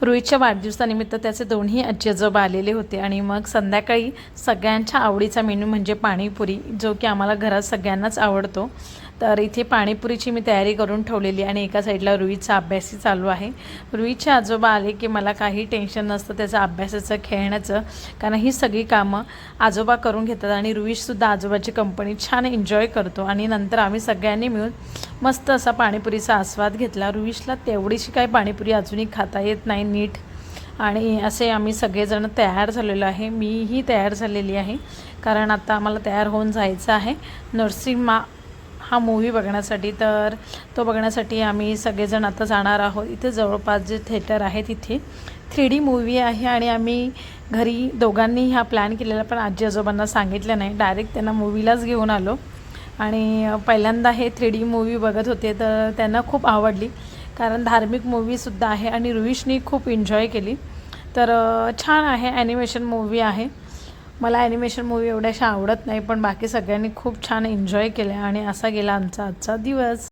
रुईच्या वाढदिवसानिमित्त त्याचे दोन्ही आजी आजोबा आलेले होते आणि मग संध्याकाळी सगळ्यांच्या आवडीचा मेनू म्हणजे पाणीपुरी, जो की आम्हाला घरात सगळ्यांनाच आवडतो. तर इथे पाणीपुरीची मी तयारी करून ठेवलेली आणि एका साईडला रुईचा अभ्यासही चालू आहे. रुईचे आजोबा आले की मला काही टेन्शन नसतं त्याचं अभ्यासाचं, खेळण्याचं, कारण ही सगळी कामं आजोबा करून घेतात आणि रुईसुद्धा आजोबाची कंपनी छान एन्जॉय करतो. आणि नंतर आम्ही सगळ्यांनी मिळून मस्त असा पाणीपुरीचा आस्वाद घेतला. रुईशला तेवढीशी काही पाणीपुरी अजूनही खाता येत नाही नीट, आणि असे आम्ही सगळेजण तयार झालेलो आहे. मीही तयार झालेली आहे, कारण आता आम्हाला तयार होऊन जायचं आहे नरसिंहा हा मूव्ही बघण्यासाठी. तर तो बघण्यासाठी आम्ही सगळेजण आता जाणार आहोत. इथे जवळपास जे थिएटर आहे तिथे 3D मूव्ही आहे आणि आम्ही घरी दोघांनी हा प्लॅन केलेला, पण आजी आजोबांना सांगितलं नाही, डायरेक्ट त्यांना मूव्हीलाच घेऊन आलो. आणि पहिल्यांदा हे 3D मूव्ही बघत होते तर त्यांना खूप आवडली, कारण धार्मिक मूव्हीसुद्धा आहे आणि रुईशनी खूप एन्जॉय केली. तर छान आहे, ॲनिमेशन मूव्ही आहे. मला ॲनिमेशन मूव्ही एवढ्याशा आवडत नाही, पण बाकी सगळ्यांनी खूप छान एन्जॉय केल्या आणि असा गेला आमचा आजचा दिवस.